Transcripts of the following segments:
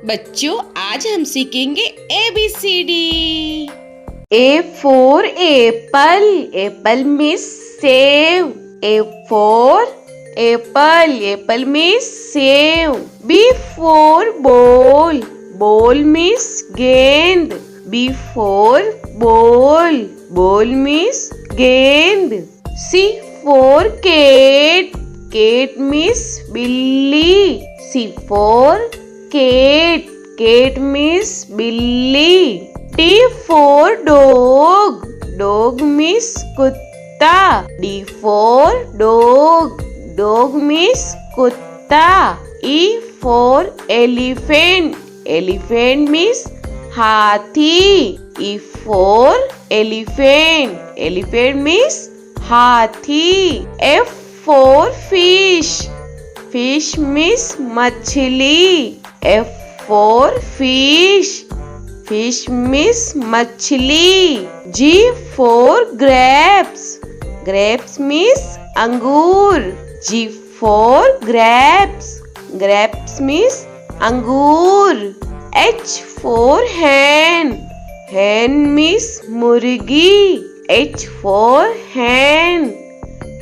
बच्चों आज हम सीखेंगे ABCD। A for apple. Apple means save. A for apple. Apple means save. B for ball. Ball means gend. B for ball. Ball means gend. C for cat. Cat means billy. C for cat. Cat means billy. D for dog. Dog means kutta. D for dog. Dog means kutta. E for elephant. Elephant means hathi. E for elephant. Elephant means hathi. F for fish. Fish means machli. F for fish. Fish means machli. G for grapes. Grapes means angur. G for grapes. Grapes means angur. H for hen. Hen means murgi. H for hen.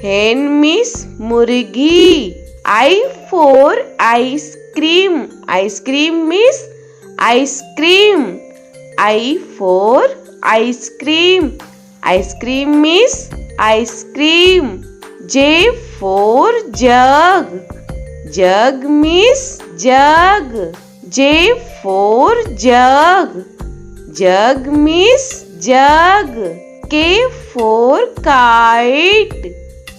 Hen means murgi. I for ice cream. Ice cream means ice cream. I for ice cream. Ice cream means ice cream. J for jug. Jug means jug. J for jug. Jug means jug. K for kite.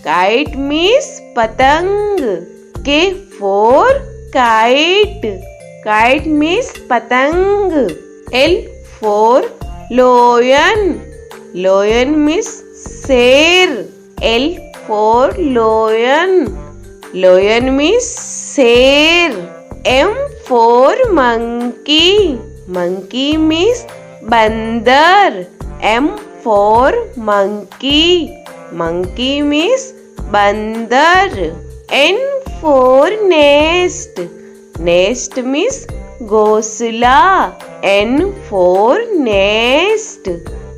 Kite means patang. K for kite. Kite means patang. L for lion. Lion means sher. L for lion. Lion means sher. M for monkey. Monkey means bandar. M for monkey. Monkey means bandar. N for nest. Nest means ghosla. N for nest.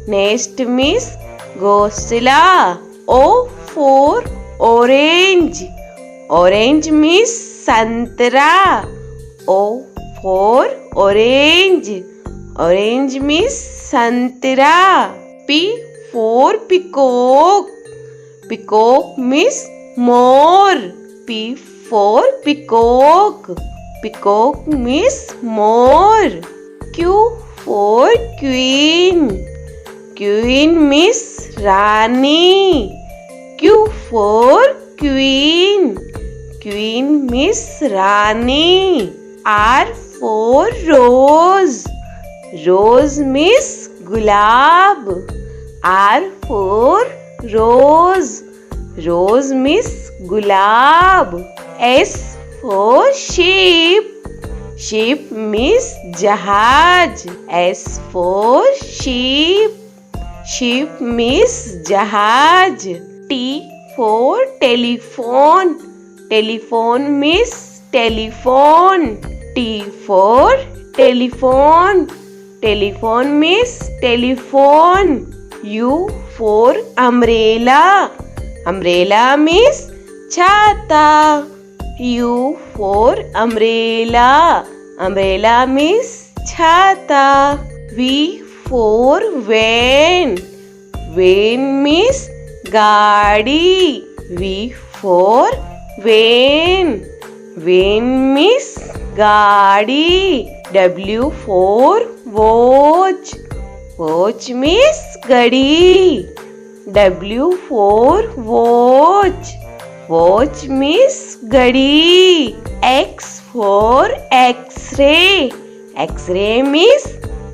Nest means ghosla. O for orange. Orange means santra. O for orange. Orange means santra. P for peacock. Peacock means more. P for peacock. Peacock means more. Q for queen. Queen means Rani. Q for queen. Queen means Rani. R for rose. Rose means gulab. R for rose. Rose means gulab. S for sheep. Sheep means jahaj. S for sheep. Sheep means jahaj. T for telephone. Telephone means telephone. T for telephone. Telephone means telephone. U for umbrella. Umbrella means chhata. U for umbrella. Umbrella means chhata. V for van. Van means gaadi. V for van. Van means gaadi. W for watch. Watch means gadi. W for watch. Watch means gadi. X for X-ray. X-ray means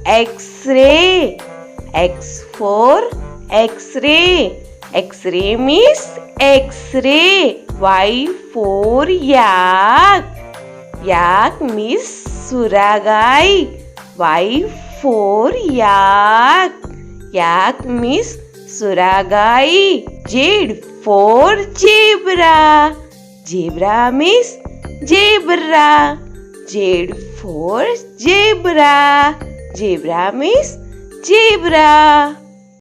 X-ray. X for X-ray. X-ray means X-ray. Y for yak. Yak means suragai. Y for yak. Yak means suragai. Z for zebra. Zebra means zebra. Z for zebra. Zebra means zebra.